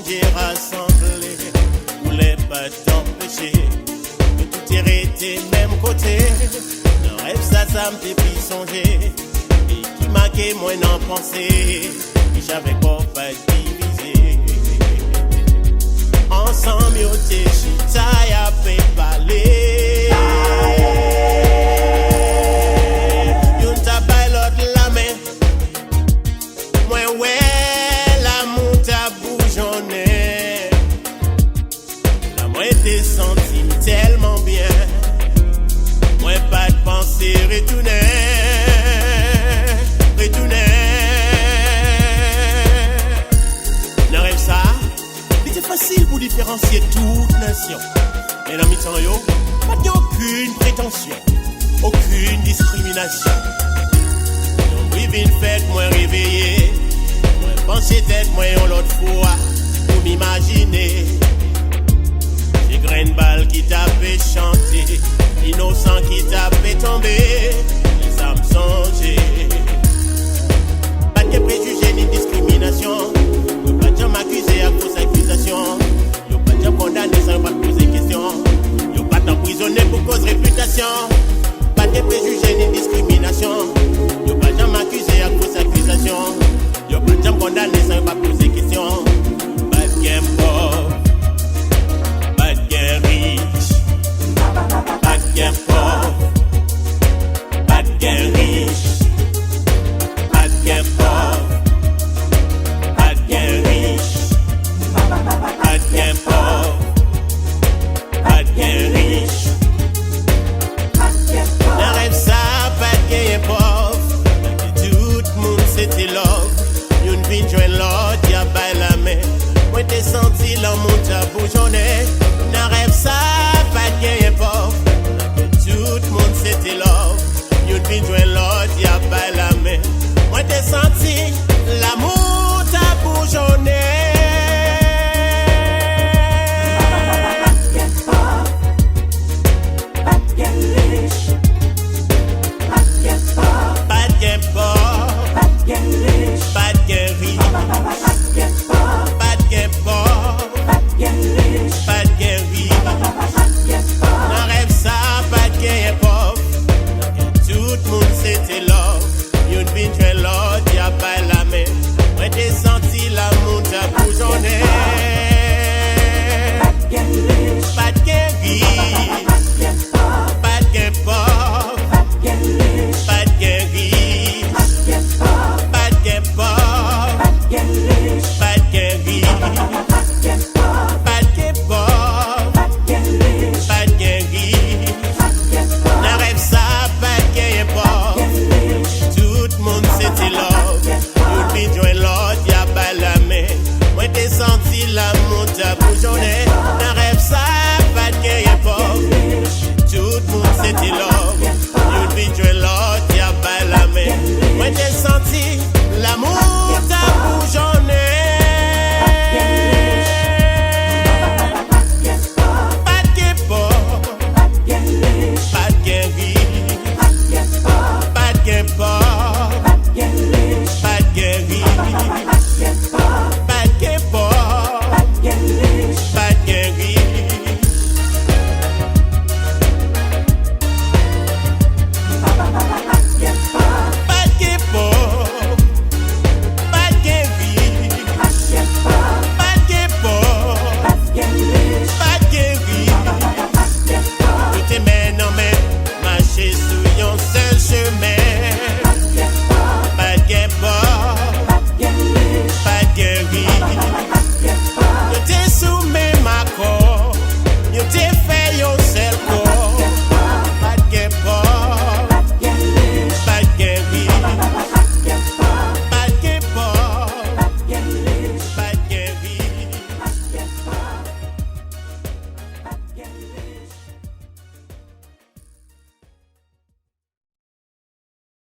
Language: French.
songe rassemblé, voulait pas t'empêcher de tout irriter même côté. Dans rêve ça me fait plus songer, et qui marquait moins en pensée, et j'avais pas divisé. Ensemble yo te chita ya fait parler. Yon ta bay l'autre la main, moi ouais. T'es senti tellement bien, moi pas de pensée retourner. Dans rêve ça, c'était facile pour différencier toute nation. Mais dans mi-temps yo, pas de aucune prétention, aucune discrimination. Donc oui vite fait moi réveillé, moi penser tête moi on l'autre fois pour m'imaginer. Grain balle qui t'a fait chanter, innocent qui t'a fait tomber, les âmes songées. Pas de préjugés ni discrimination, y'a pas de gens m'accuser à cause d'accusation, y'a pas de gens condamnés sans pas poser question, y'a pas d'emprisonné pour cause réputation. Pas de préjugés ni discrimination, y'a pas de gens m'accuser à cause d'accusation, y'a pas de gens condamnés sans pas poser question. Pas de game pauvre, riche, pas de gain pauvre, pas de gain riche, pas de gain pauvre, pas de gain riche, pas de gain pauvre, pas de gain riche. Dans rêve ça, pas de gain pauvre, tout le monde c'était love. Y'une vie joint l'autre, y'a pas la main. Moi t'es senti l'amour t'a bourgeonné. Dans rêve ça, pas de gain pauvre. Tout le monde c'était love. Y'une vie joint l'autre, y'a pas la main. Moi t'es senti l'amour t'a bourgeonné.